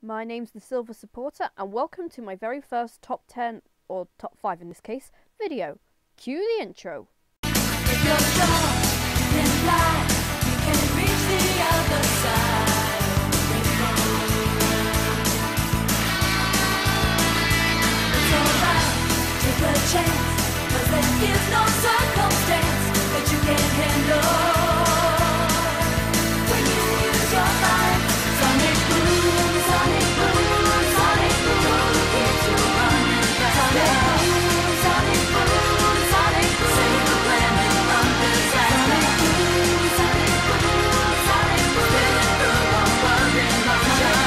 My name's the Silver Supporter, and welcome to my very first top 10, or top 5 in this case, video. Cue the intro. If you're strong, you can fly, you can reach the other side. It's alright, take a chance, 'cause there is no circumstance that you can't handle. When you use your mind, sonic boom, sonic boom, sonic boom, keeps you running. Sonic boom, sonic boom, sonic boom, save the planet from disaster. Sonic boom, sonic boom, sonic boom, spinning through a whirling motion.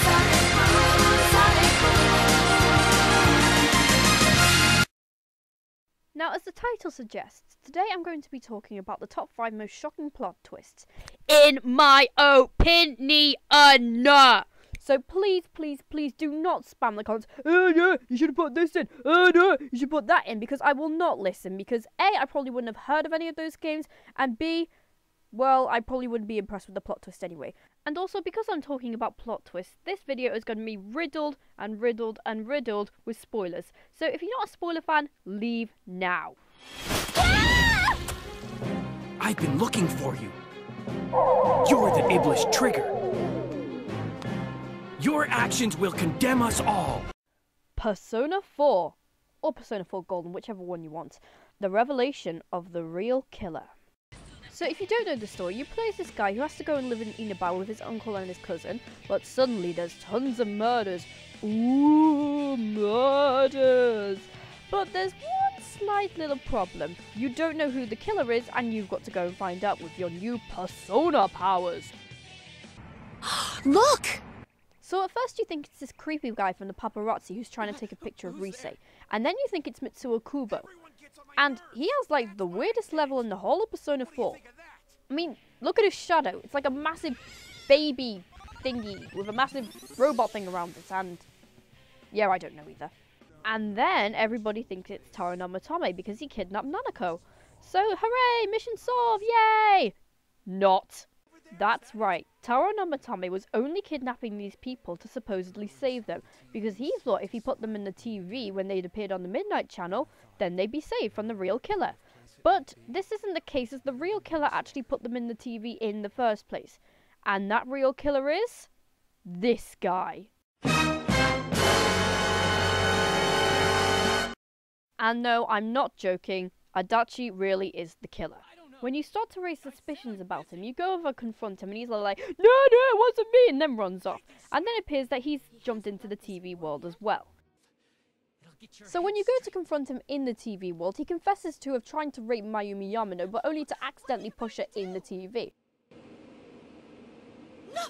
Sonic boom, sonic boom. Now, as the title suggests, today I'm going to be talking about the top 5 most shocking plot twists, in my opinion. So please, please, please do not spam the comments. Oh no, you should have put this in. Oh no, you should put that in, because I will not listen. Because A, I probably wouldn't have heard of any of those games, and B, well, I probably wouldn't be impressed with the plot twist anyway. And also, because I'm talking about plot twists, this video is going to be riddled and riddled and riddled with spoilers. So if you're not a spoiler fan, leave now. I've been looking for you. You're the Iblis trigger. Your actions will condemn us all. Persona 4, or Persona 4 Golden, whichever one you want. The revelation of the real killer. So if you don't know the story, you play as this guy who has to go and live in Inaba with his uncle and his cousin, but suddenly there's tons of murders. Ooh, murders! But there's one slight little problem. You don't know who the killer is, and you've got to go and find out with your new persona powers. Look! So at first you think it's this creepy guy from the paparazzi who's trying to take a picture of Rise, and then you think it's Mitsuo Kubo. And he has like the weirdest level in the whole of Persona 4. I mean, look at his shadow. It's like a massive baby thingy with a massive robot thing around it, and yeah, I don't know either. And then everybody thinks it's Taro Namatame because he kidnapped Nanako. So hooray, mission solved, yay! Not. That's right, Taro Namatame was only kidnapping these people to supposedly save them, because he thought if he put them in the TV when they'd appeared on the Midnight Channel, then they'd be saved from the real killer. But this isn't the case, as the real killer actually put them in the TV in the first place. And that real killer is this guy. And no, I'm not joking, Adachi really is the killer. When you start to raise suspicions about him, you go over and confront him, and he's like, no, it wasn't me, and then runs off. And then it appears that he's jumped into the TV world as well. So when you go to confront him in the TV world, he confesses to have tried to rape Mayumi Yamano, but only to accidentally push her in the TV. No!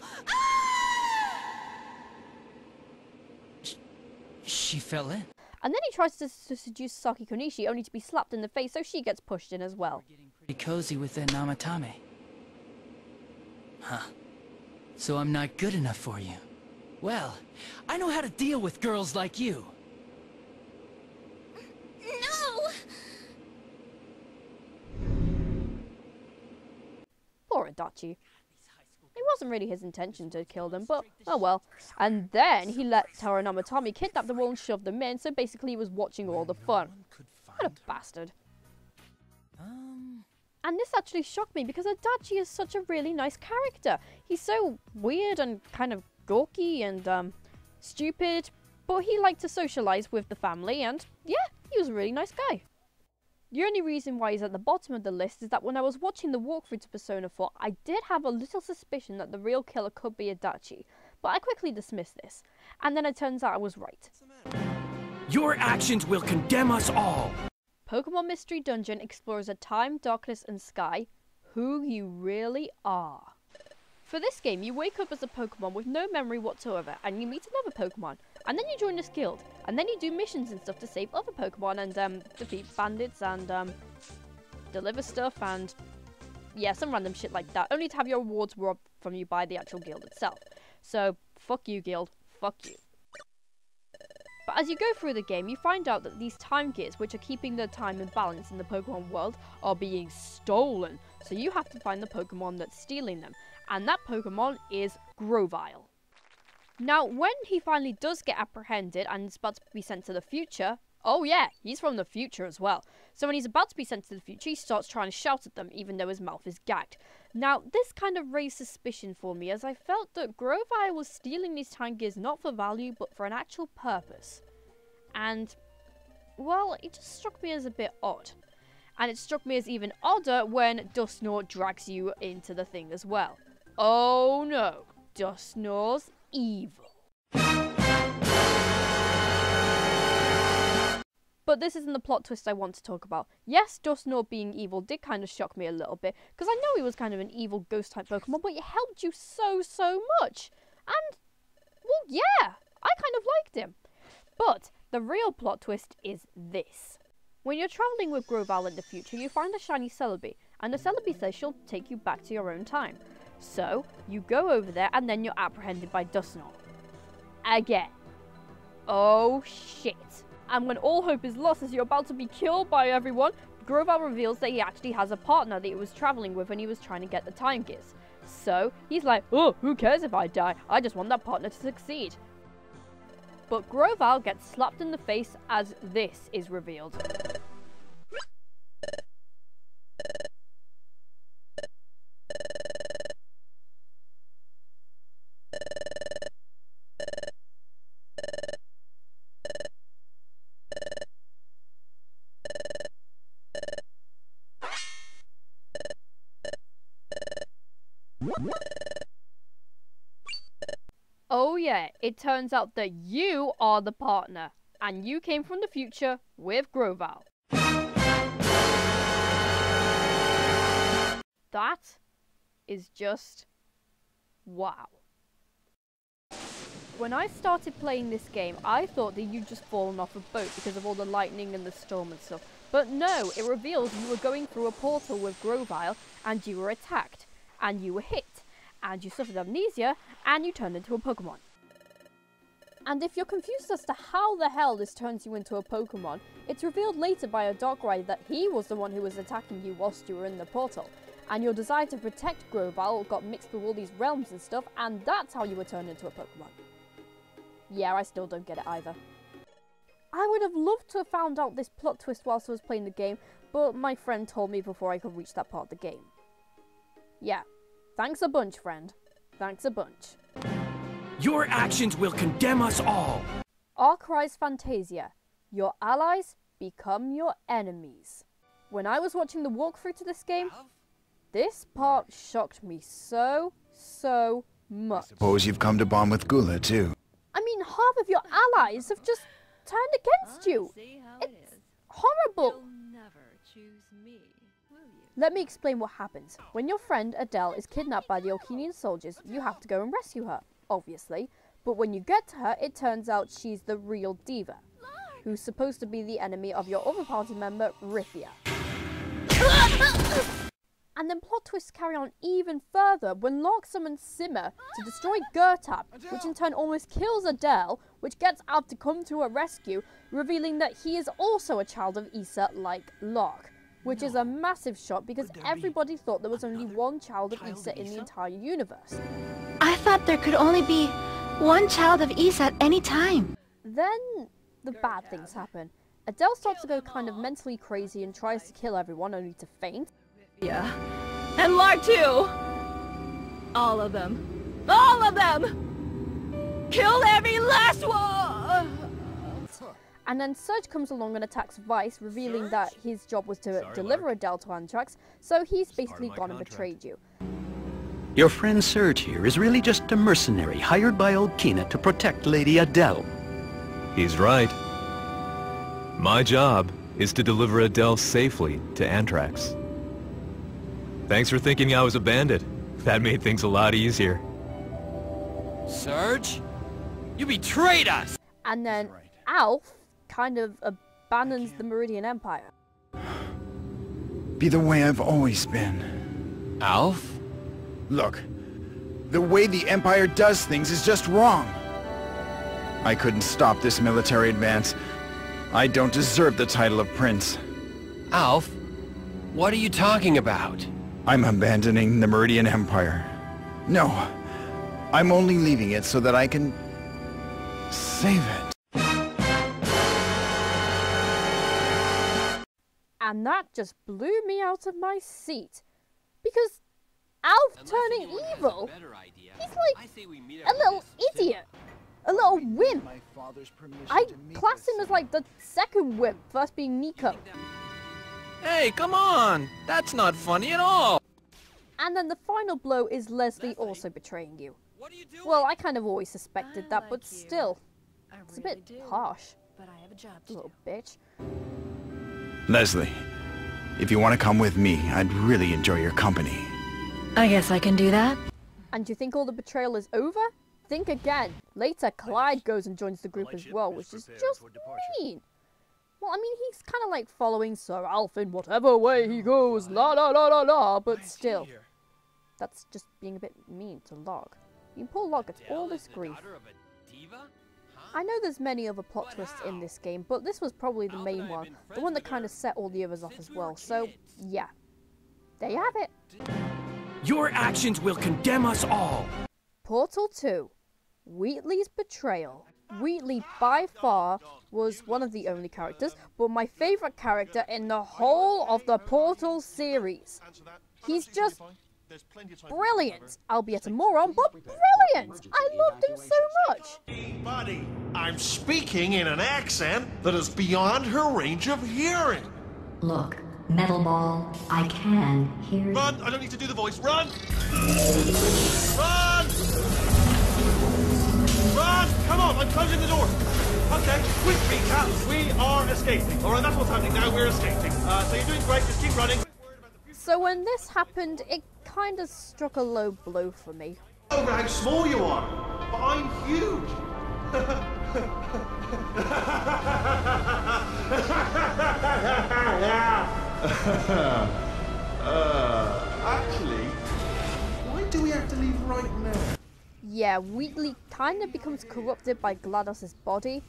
She fell in. And then he tries to seduce Saki Konishi, only to be slapped in the face, so she gets pushed in as well. Getting pretty cozy with that Namatame. Huh. So I'm not good enough for you. Well, I know how to deal with girls like you. No! Poor Adachi. It wasn't really his intention to kill them, but oh well. And then he let Taro Namatame kidnap them all and shove them in, so basically he was watching all the fun. What a bastard. And this actually shocked me, because Adachi is such a really nice character. He's so weird and kind of gawky and stupid, but he liked to socialise with the family, and yeah, he was a really nice guy. The only reason why he's at the bottom of the list is that when I was watching the walkthrough to Persona 4, I did have a little suspicion that the real killer could be Adachi, but I quickly dismissed this, and then it turns out I was right. Your actions will condemn us all. Pokemon Mystery Dungeon explores a time, darkness and sky, who you really are. For this game, you wake up as a Pokemon with no memory whatsoever, and you meet another Pokemon, and then you join this guild, and then you do missions and stuff to save other Pokemon and defeat bandits and deliver stuff and yeah, some random shit like that, only to have your rewards robbed from you by the actual guild itself. So, fuck you, guild. Fuck you. But as you go through the game, you find out that these time gears, which are keeping the time and balance in the Pokemon world, are being stolen. So you have to find the Pokemon that's stealing them. And that Pokemon is Grovyle. Now, when he finally does get apprehended and is about to be sent to the future, oh yeah, he's from the future as well. So when he's about to be sent to the future, he starts trying to shout at them, even though his mouth is gagged. Now, this kind of raised suspicion for me, as I felt that Grovile was stealing these time gears not for value, but for an actual purpose. And, well, it just struck me as a bit odd. And it struck me as even odder when Dustnor drags you into the thing as well. Oh no, Dustnor's evil. But this isn't the plot twist I want to talk about. Yes, Dustnor being evil did kind of shock me a little bit, because I know he was kind of an evil ghost-type Pokemon, but he helped you so much. And, well, yeah, I kind of liked him. But the real plot twist is this. When you're travelling with Grovile in the future, you find a shiny Celebi, and the Celebi says she'll take you back to your own time. So, you go over there, and then you're apprehended by Dustnor. Again. Oh, shit. And when all hope is lost as you're about to be killed by everyone, Grovile reveals that he actually has a partner that he was travelling with when he was trying to get the time gears. So, he's like, oh, who cares if I die? I just want that partner to succeed. But Grovile gets slapped in the face as this is revealed. Oh yeah, it turns out that you are the partner, and you came from the future with Grovile. That is just wow. When I started playing this game, I thought that you'd just fallen off a boat because of all the lightning and the storm and stuff. But no, it reveals you were going through a portal with Grovile, and you were attacked, and you were hit, and you suffered amnesia, and you turned into a Pokemon. And if you're confused as to how the hell this turns you into a Pokemon, it's revealed later by a Dark Rider that he was the one who was attacking you whilst you were in the portal. And your desire to protect Grovile got mixed with all these realms and stuff, and that's how you were turned into a Pokemon. Yeah, I still don't get it either. I would have loved to have found out this plot twist whilst I was playing the game, but my friend told me before I could reach that part of the game. Yeah. Thanks a bunch, friend. Thanks a bunch. Your actions will condemn us all! Arcry's Fantasia. Your allies become your enemies. When I was watching the walkthrough to this game, this part shocked me so much. Suppose you've come to bond with Gula, too. I mean, half of your allies have just turned against you. It's horrible. Let me explain what happens. When your friend Adele is kidnapped by the Alkenian soldiers, you have to go and rescue her, obviously. But when you get to her, it turns out she's the real diva, who's supposed to be the enemy of your other party member, Rithia. And then plot twists carry on even further when Lark summons Simmer to destroy Gertab, which in turn almost kills Adele, which gets Ab to come to her rescue, revealing that he is also a child of Issa like Lark. Which is a massive shock because everybody thought there was only one child of Issa in the entire universe. I thought there could only be one child of Issa at any time. Then the bad things happen. Adele starts to go kind of mentally crazy and tries to kill everyone only to faint. Yeah. And Lark too! All of them. All of them! Kill every last one! And then Surge comes along and attacks Vice, revealing that his job was to deliver Adele to Anthrax, so he's basically gone and betrayed you. Your friend Surge here is really just a mercenary hired by old Kina to protect Lady Adele. He's right. My job is to deliver Adele safely to Anthrax. Thanks for thinking I was a bandit. That made things a lot easier. Surge? You betrayed us! And then Alf kind of abandons the Meridian Empire. Be the way I've always been. Alf? Look, the way the Empire does things is just wrong. I couldn't stop this military advance. I don't deserve the title of Prince. Alf? What are you talking about? I'm abandoning the Meridian Empire. No, I'm only leaving it so that I can save it. And that just blew me out of my seat. Because Alf turning evil, he's like a little idiot. A little wimp. I class him as like the second wimp, first being Nico. Hey, come on! That's not funny at all! And then the final blow is Leslie also betraying you. Well, I kind of always suspected that, but still. It's a bit harsh. But I have a job Little bitch. Leslie, if you want to come with me, I'd really enjoy your company. I guess I can do that. And do you think all the betrayal is over? Think again. Later, Clyde goes and joins the group as well, which is just mean. Well, I mean, he's kind of like following Sir Alf in whatever way he goes, la la la la la, but still. That's just being a bit mean to Log. You poor Log gets all this grief. I know there's many other plot twists in this game, but this was probably the main one. The one that kind of set all the others off as well, so yeah. There you have it. Your actions will condemn us all! Portal 2. Wheatley's betrayal. Wheatley, by far, was one of the only characters, but my favourite character in the whole of the Portal series. He's just brilliant, albeit a moron, but brilliant! I loved him so much! Hey, buddy, I'm speaking in an accent that is beyond her range of hearing. Look, Metal Ball, I can hear you. Run! I don't need to do the voice. Run! Run! Run! Come on, I'm closing the door. Okay, quick recap. We are escaping. Alright, that's what's happening now. We're escaping. So you're doing great. Just keep running. So when this happened, it kind of struck a low blow for me. Over how small you are, but I'm huge. Actually, why do we have to leave right now? Yeah, Wheatley kind of becomes corrupted by GLaDOS's body,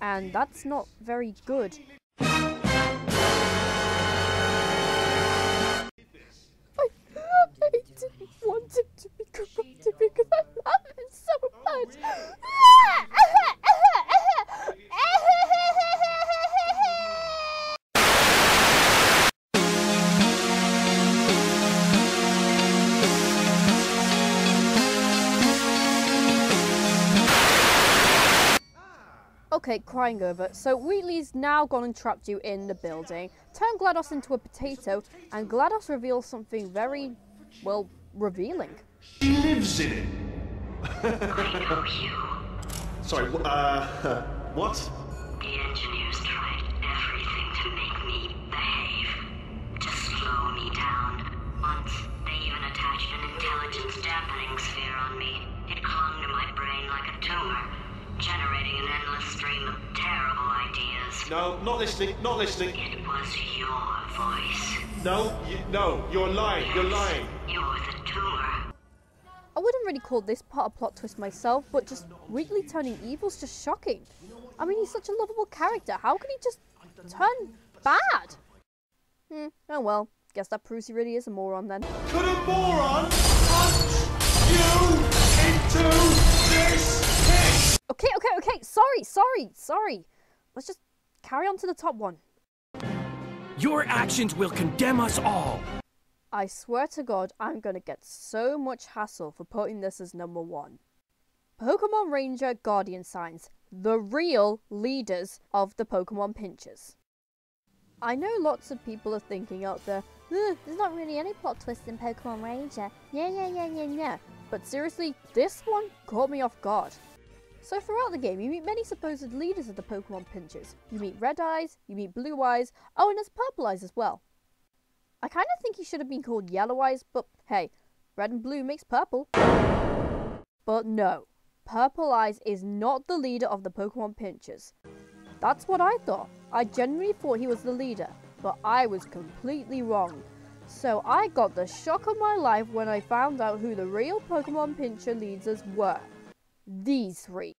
and that's not very good. I didn't want him to be corrupted because I love him so much. Okay, crying over. So Wheatley's now gone and trapped you in the building, turned GLaDOS into a potato, and GLaDOS reveals something very, well, revealing. She lives in it. I know you. Sorry, what? The engineers tried everything to make me behave, to slow me down. Once, they even attached an intelligence dampening sphere on me. It clung to my brain like a tumor, generating an endless stream of terrible ideas. No, not listening, not listening. It was your voice. No, you're lying, you're lying. You're the tumor. I wouldn't really call this part a plot twist myself, but just Wheatley turning evil's just shocking. I mean, he's such a lovable character. How can he just turn bad? Oh well, guess that proves he really is a moron then. Could a moron punch you into this pit? Okay, sorry. Let's just carry on to the top one. Your actions will condemn us all! I swear to God, I'm gonna get so much hassle for putting this as number 1. Pokemon Ranger Guardian Signs, the real leaders of the Pokemon Pinchers. I know lots of people are thinking out there, there's not really any plot twists in Pokemon Ranger. Yeah. But seriously, this one caught me off guard. So throughout the game, you meet many supposed leaders of the Pokemon Pinchers. You meet Red Eyes, you meet Blue Eyes, oh, and there's Purple Eyes as well. I kind of think he should have been called Yellow Eyes, but hey, red and blue makes purple. But no, Purple Eyes is not the leader of the Pokemon Pinchers. That's what I thought. I genuinely thought he was the leader, but I was completely wrong. So I got the shock of my life when I found out who the real Pokemon Pincher leaders were. These 3.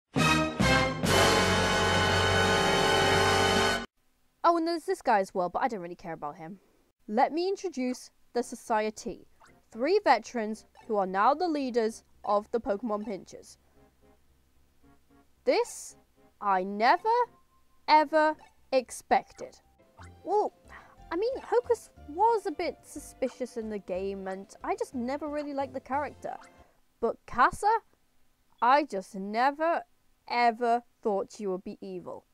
Oh, and there's this guy as well, but I don't really care about him. Let me introduce the Society. 3 veterans who are now the leaders of the Pokemon Pinchers. This, I never, ever expected. Well, I mean, Hocus was a bit suspicious in the game, and I just never really liked the character. But Casa, I just never, ever thought she would be evil.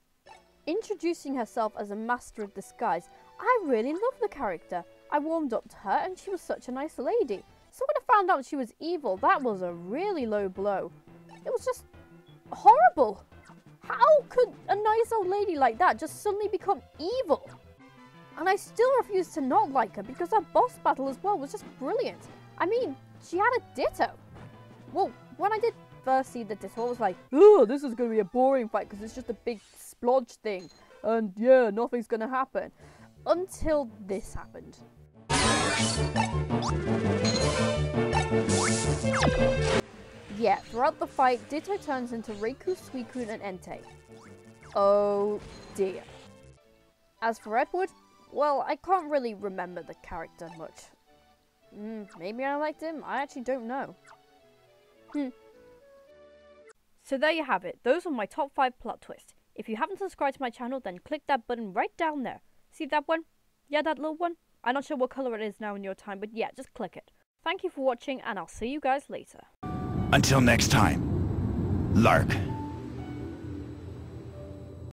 Introducing herself as a master of disguise, I really loved the character. I warmed up to her, and she was such a nice lady. So when I found out she was evil, that was a really low blow. It was just horrible. How could a nice old lady like that just suddenly become evil? And I still refuse to not like her because her boss battle as well was just brilliant. I mean, she had a Ditto. Well, when I did first see the Ditto, I was like, oh, this is going to be a boring fight because it's just a big splodge thing. And yeah, nothing's going to happen. Until this happened. Yeah, throughout the fight, Ditto turns into Riku, Suicune, and Entei. Oh dear. As for Edward, well, I can't really remember the character much. Maybe I liked him, I actually don't know. So there you have it, those are my top 5 plot twists. If you haven't subscribed to my channel, then click that button right down there. See that one? Yeah, that little one? I'm not sure what colour it is now in your time, but yeah, just click it. Thank you for watching, and I'll see you guys later. Until next time, Lark.